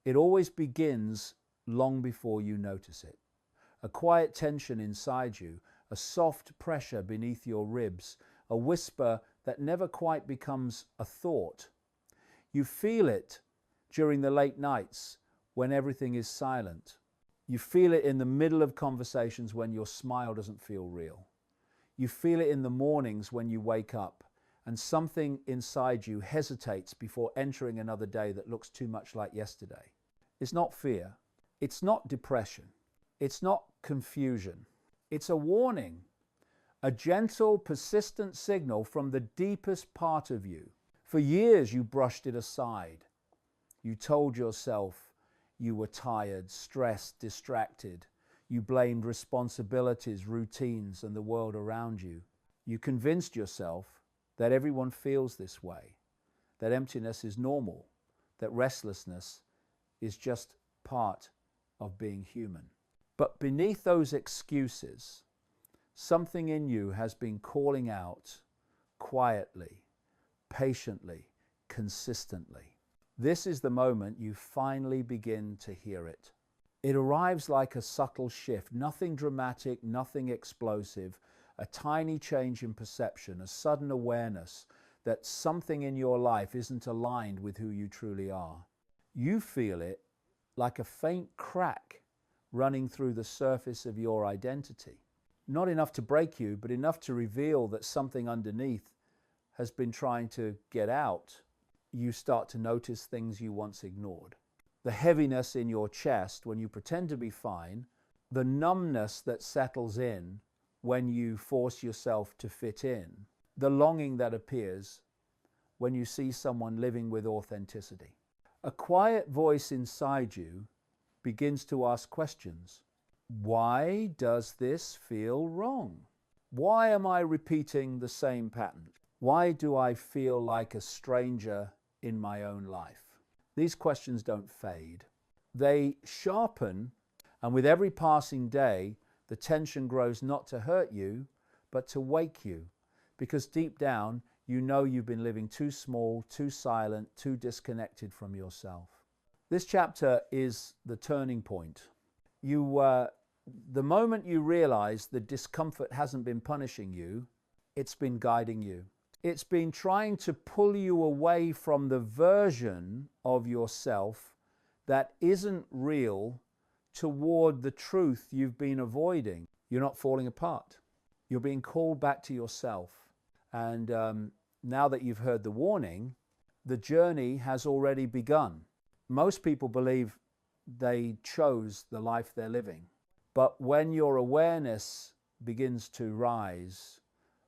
It always begins long before you notice it. A quiet tension inside you, a soft pressure beneath your ribs, a whisper that never quite becomes a thought. You feel it during the late nights when everything is silent. You feel it in the middle of conversations when your smile doesn't feel real. You feel it in the mornings when you wake up and something inside you hesitates before entering another day that looks too much like yesterday. It's not fear. It's not depression. It's not confusion. It's a warning, a gentle, persistent signal from the deepest part of you. For years you brushed it aside. You told yourself you were tired, stressed, distracted. You blamed responsibilities, routines, and the world around you. You convinced yourself that everyone feels this way, that emptiness is normal, that restlessness is just part of being human. But beneath those excuses, something in you has been calling out quietly, patiently, consistently. This is the moment you finally begin to hear it. It arrives like a subtle shift, nothing dramatic, nothing explosive, a tiny change in perception, a sudden awareness that something in your life isn't aligned with who you truly are. You feel it like a faint crack running through the surface of your identity. Not enough to break you, but enough to reveal that something underneath has been trying to get out. You start to notice things you once ignored. The heaviness in your chest when you pretend to be fine, the numbness that settles in when you force yourself to fit in, the longing that appears when you see someone living with authenticity. A quiet voice inside you begins to ask questions. Why does this feel wrong? Why am I repeating the same pattern? Why do I feel like a stranger in my own life? These questions don't fade. They sharpen, and with every passing day, the tension grows not to hurt you, but to wake you, because deep down, you know you've been living too small, too silent, too disconnected from yourself. This chapter is the turning point. The moment you realize the discomfort hasn't been punishing you, it's been guiding you. It's been trying to pull you away from the version of yourself that isn't real toward the truth you've been avoiding. You're not falling apart. You're being called back to yourself. And now that you've heard the warning, the journey has already begun. Most people believe they chose the life they're living. But when your awareness begins to rise,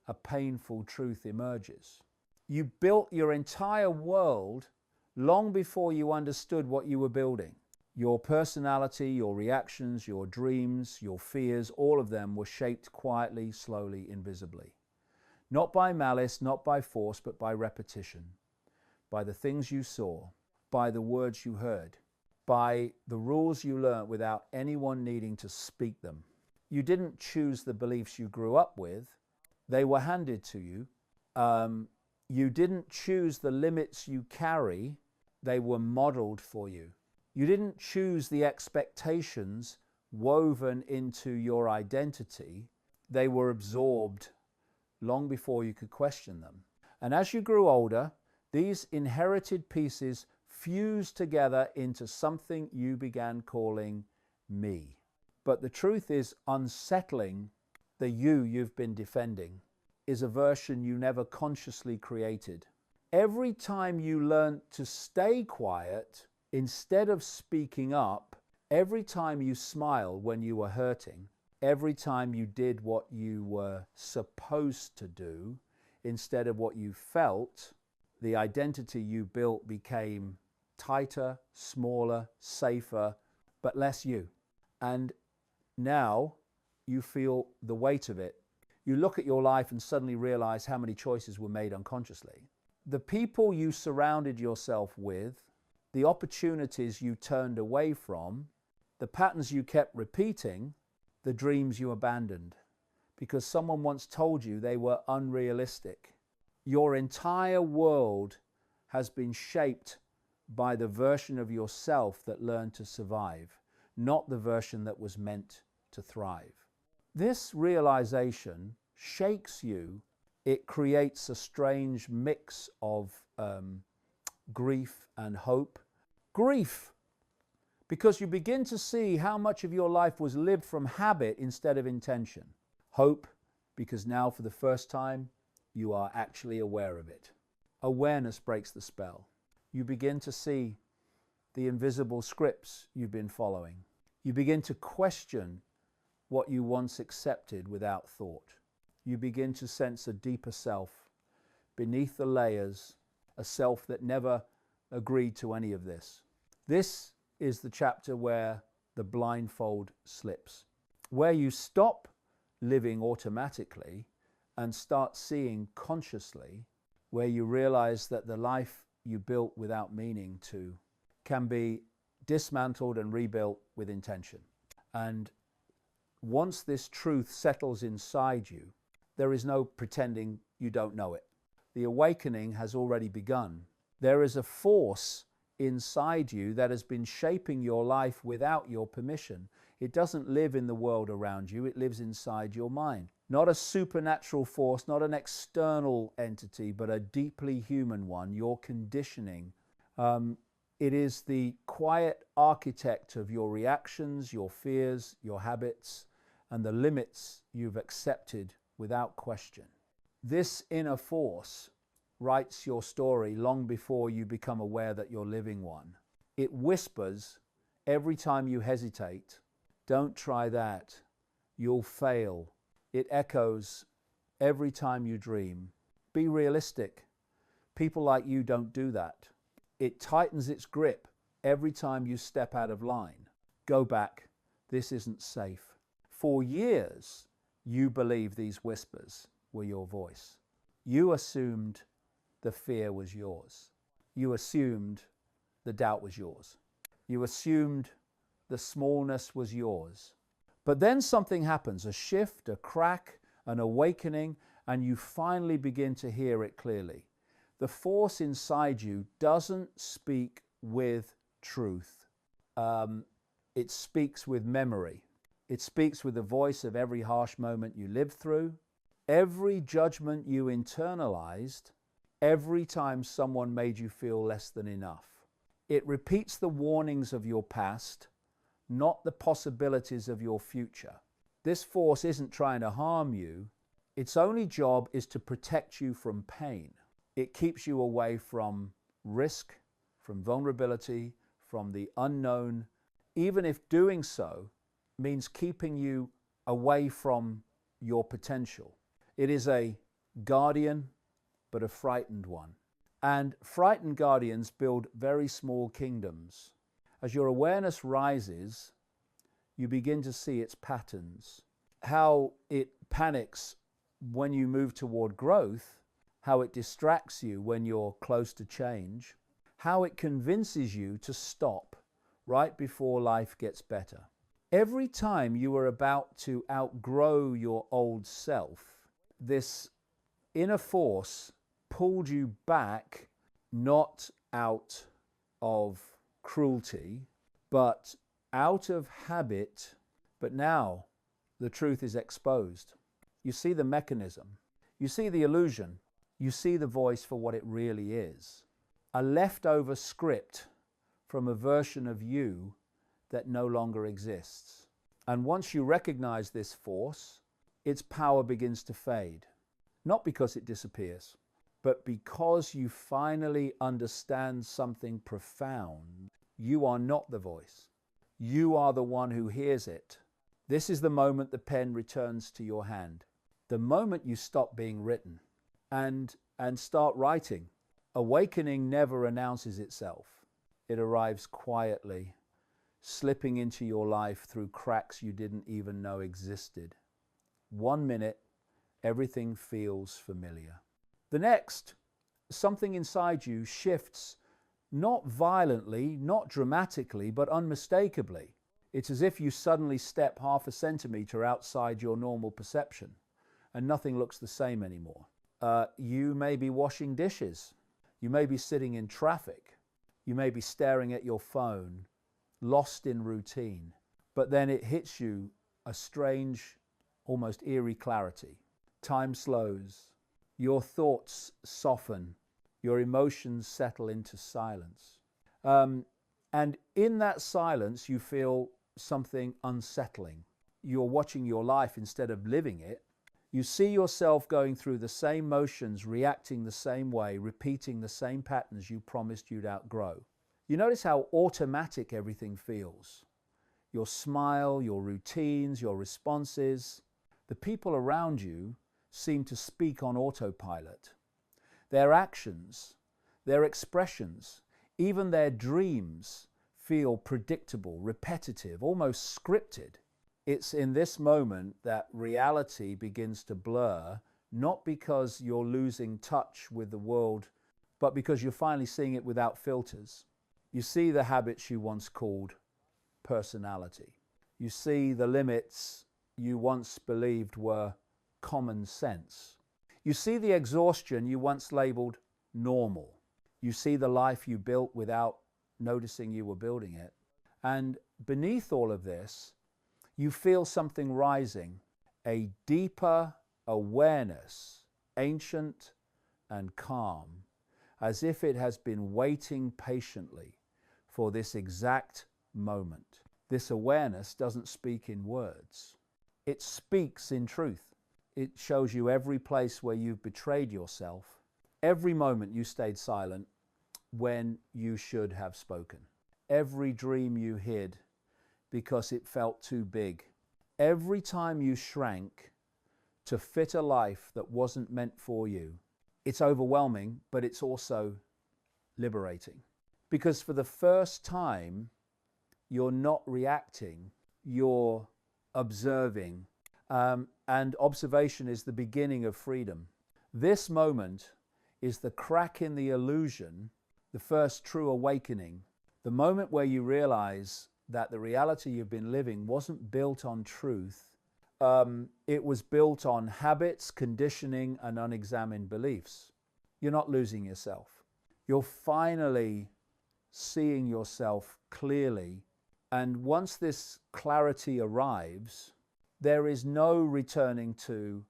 a painful truth emerges. You built your entire world long before you understood what you were building. Your personality, your reactions, your dreams, your fears, all of them were shaped quietly, slowly, invisibly. Not by malice, not by force, but by repetition. By the things you saw, by the words you heard, by the rules you learned without anyone needing to speak them. You didn't choose the beliefs you grew up with. They were handed to you. You didn't choose the limits you carry. They were modeled for you. You didn't choose the expectations woven into your identity. They were absorbed long before you could question them. And as you grew older, these inherited pieces fused together into something you began calling me. But the truth is, unsettling, the you've been defending is a version you never consciously created. Every time you learned to stay quiet instead of speaking up, every time you smiled when you were hurting, every time you did what you were supposed to do instead of what you felt, the identity you built became tighter, smaller, safer, but less you. And now you feel the weight of it. You look at your life and suddenly realize how many choices were made unconsciously. The people you surrounded yourself with, the opportunities you turned away from, the patterns you kept repeating, the dreams you abandoned because someone once told you they were unrealistic. Your entire world has been shaped by the version of yourself that learned to survive, not the version that was meant to thrive. This realization shakes you. It creates a strange mix of grief and hope. Grief, because you begin to see how much of your life was lived from habit instead of intention. Hope, because now for the first time, you are actually aware of it. Awareness breaks the spell. You begin to see the invisible scripts you've been following. You begin to question what you once accepted without thought. You begin to sense a deeper self beneath the layers, a self that never agreed to any of this. This is the chapter where the blindfold slips, where you stop living automatically and start seeing consciously, where you realize that the life you built without meaning to can be dismantled and rebuilt with intention. And once this truth settles inside you, there is no pretending you don't know it. The awakening has already begun. There is a force inside you that has been shaping your life without your permission. It doesn't live in the world around you, it lives inside your mind. Not a supernatural force, not an external entity, but a deeply human one, your conditioning. It is the quiet architect of your reactions, your fears, your habits, and the limits you've accepted without question. This inner force writes your story long before you become aware that you're living one. It whispers every time you hesitate, "Don't try that, you'll fail." It echoes every time you dream, "Be realistic. People like you don't do that." It tightens its grip every time you step out of line. "Go back, this isn't safe." For years, you believed these whispers were your voice. You assumed the fear was yours. You assumed the doubt was yours. You assumed the smallness was yours. But then something happens, a shift, a crack, an awakening, and you finally begin to hear it clearly. The force inside you doesn't speak with truth. It speaks with memory. It speaks with the voice of every harsh moment you lived through, every judgment you internalized, every time someone made you feel less than enough. It repeats the warnings of your past, not the possibilities of your future. This force isn't trying to harm you. Its only job is to protect you from pain. It keeps you away from risk, from vulnerability, from the unknown, even if doing so means keeping you away from your potential. It is a guardian, but a frightened one. And frightened guardians build very small kingdoms. As your awareness rises, you begin to see its patterns, how it panics when you move toward growth, how it distracts you when you're close to change, how it convinces you to stop right before life gets better. Every time you are about to outgrow your old self, this inner force pulled you back, not out of cruelty, but out of habit. But now the truth is exposed. You see the mechanism. You see the illusion. You see the voice for what it really is. A leftover script from a version of you that no longer exists. And once you recognize this force, its power begins to fade. Not because it disappears, but because you finally understand something profound. You are not the voice. You are the one who hears it. This is the moment the pen returns to your hand. The moment you stop being written and start writing. Awakening never announces itself. It arrives quietly, slipping into your life through cracks you didn't even know existed. 1 minute, everything feels familiar. The next, something inside you shifts, not violently, not dramatically, but unmistakably. It's as if you suddenly step half a centimeter outside your normal perception, and nothing looks the same anymore. You may be washing dishes. You may be sitting in traffic. You may be staring at your phone, lost in routine, but then it hits you a strange, almost eerie clarity. Time slows, your thoughts soften, your emotions settle into silence. And in that silence, you feel something unsettling. You're watching your life instead of living it. You see yourself going through the same motions, reacting the same way, repeating the same patterns you promised you'd outgrow. You notice how automatic everything feels. Your smile, your routines, your responses. The people around you seem to speak on autopilot. Their actions, their expressions, even their dreams feel predictable, repetitive, almost scripted. It's in this moment that reality begins to blur, not because you're losing touch with the world, but because you're finally seeing it without filters. You see the habits you once called personality. You see the limits you once believed were common sense. You see the exhaustion you once labeled normal. You see the life you built without noticing you were building it. And beneath all of this, you feel something rising, a deeper awareness, ancient and calm, as if it has been waiting patiently for this exact moment. This awareness doesn't speak in words. It speaks in truth. It shows you every place where you've betrayed yourself, every moment you stayed silent when you should have spoken, every dream you hid because it felt too big, every time you shrank to fit a life that wasn't meant for you. It's overwhelming, but it's also liberating. Because for the first time, you're not reacting, you're observing. And observation is the beginning of freedom. This moment is the crack in the illusion, the first true awakening, the moment where you realize that the reality you've been living wasn't built on truth. It was built on habits, conditioning, and unexamined beliefs. You're not losing yourself. You're finally seeing yourself clearly. And once this clarity arrives, there is no returning to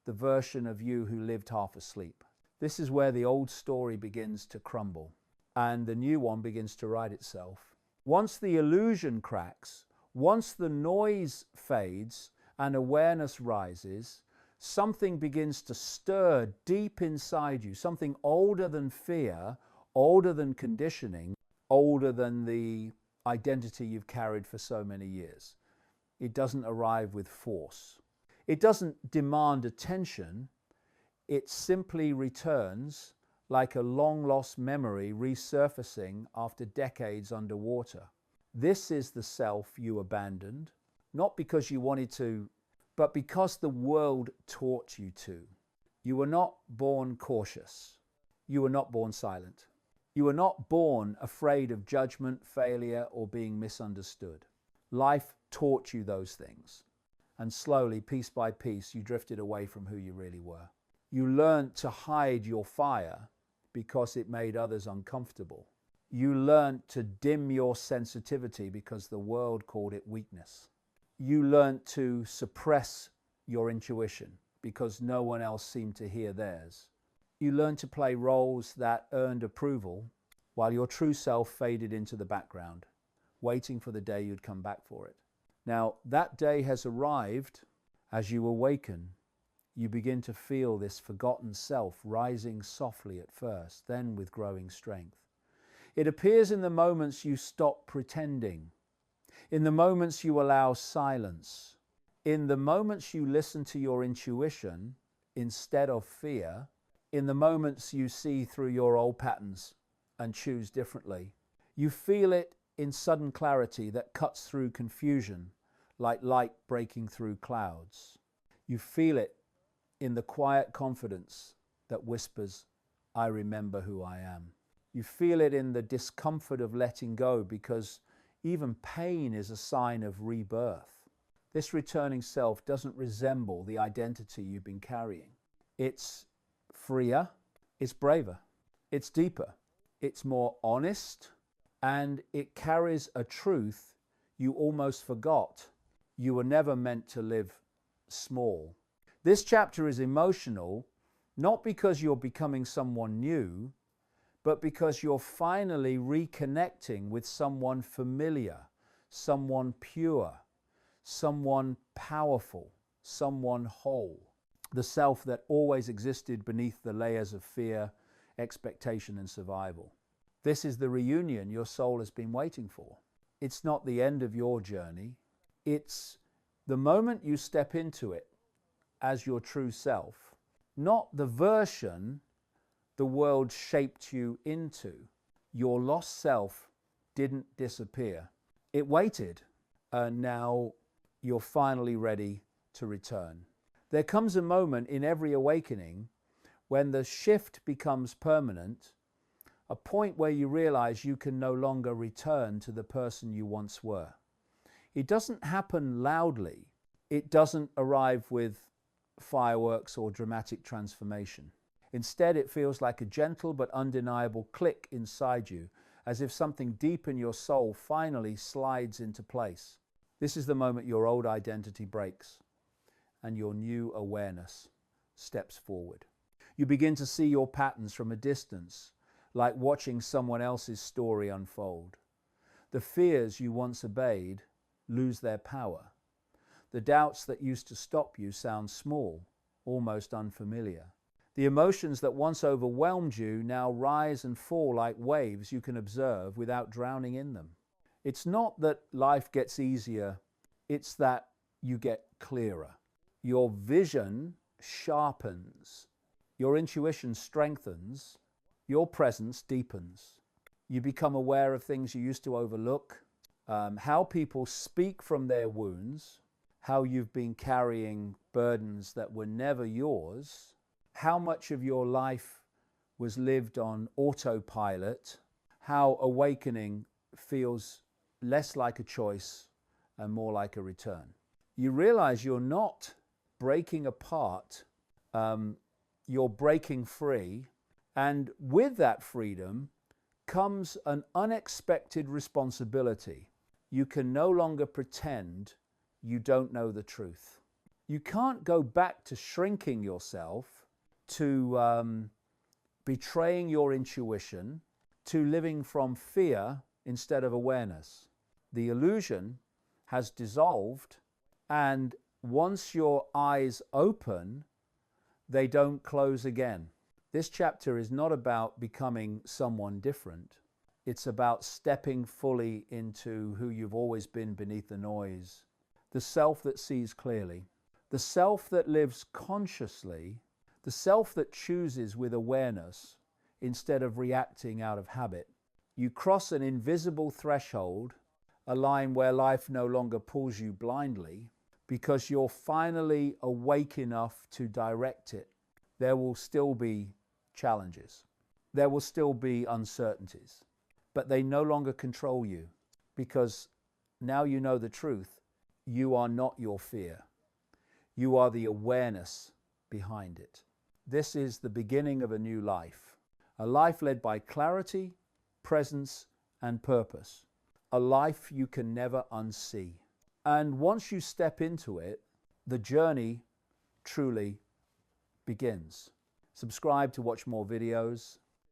the version of you who lived half asleep. This is where the old story begins to crumble and the new one begins to write itself. Once the illusion cracks, once the noise fades and awareness rises, something begins to stir deep inside you, something older than fear, older than conditioning, older than the identity you've carried for so many years. It doesn't arrive with force. It doesn't demand attention. It simply returns like a long-lost memory resurfacing after decades underwater. This is the self you abandoned, not because you wanted to, but because the world taught you to. You were not born cautious. You were not born silent. You were not born afraid of judgment, failure, or being misunderstood. Life taught you those things. And slowly, piece by piece, you drifted away from who you really were. You learned to hide your fire because it made others uncomfortable. You learned to dim your sensitivity because the world called it weakness. You learned to suppress your intuition because no one else seemed to hear theirs. You learned to play roles that earned approval while your true self faded into the background, waiting for the day you'd come back for it. Now, that day has arrived. As you awaken, you begin to feel this forgotten self rising softly at first, then with growing strength. It appears in the moments you stop pretending, in the moments you allow silence, in the moments you listen to your intuition instead of fear, in the moments you see through your old patterns and choose differently. You feel it in sudden clarity that cuts through confusion like light breaking through clouds. You feel it in the quiet confidence that whispers, "I remember who I am." You feel it in the discomfort of letting go because even pain is a sign of rebirth. This returning self doesn't resemble the identity you've been carrying. It's freer, it's braver, it's deeper, it's more honest, and it carries a truth you almost forgot. You were never meant to live small. This chapter is emotional, not because you're becoming someone new, but because you're finally reconnecting with someone familiar, someone pure, someone powerful, someone whole. The self that always existed beneath the layers of fear, expectation, and survival. This is the reunion your soul has been waiting for. It's not the end of your journey. It's the moment you step into it as your true self, not the version the world shaped you into. Your lost self didn't disappear. It waited, and now you're finally ready to return. There comes a moment in every awakening when the shift becomes permanent, a point where you realize you can no longer return to the person you once were. It doesn't happen loudly. It doesn't arrive with fireworks or dramatic transformation. Instead, it feels like a gentle but undeniable click inside you, as if something deep in your soul finally slides into place. This is the moment your old identity breaks and your new awareness steps forward. You begin to see your patterns from a distance, like watching someone else's story unfold. The fears you once obeyed lose their power. The doubts that used to stop you sound small, almost unfamiliar. The emotions that once overwhelmed you now rise and fall like waves you can observe without drowning in them. It's not that life gets easier, it's that you get clearer. Your vision sharpens, your intuition strengthens, your presence deepens. You become aware of things you used to overlook, how people speak from their wounds, how you've been carrying burdens that were never yours, how much of your life was lived on autopilot, how awakening feels less like a choice and more like a return. You realize you're not breaking apart, you're breaking free, and with that freedom comes an unexpected responsibility. You can no longer pretend you don't know the truth. You can't go back to shrinking yourself, to betraying your intuition, to living from fear instead of awareness. The illusion has dissolved, and once your eyes open, they don't close again. This chapter is not about becoming someone different. It's about stepping fully into who you've always been beneath the noise. The self that sees clearly, the self that lives consciously, the self that chooses with awareness instead of reacting out of habit. You cross an invisible threshold, a line where life no longer pulls you blindly, because you're finally awake enough to direct it. There will still be challenges. There will still be uncertainties, but they no longer control you, because now you know the truth. You are not your fear. You are the awareness behind it. This is the beginning of a new life, a life led by clarity, presence, and purpose, a life you can never unsee. And once you step into it, the journey truly begins. Subscribe to watch more videos,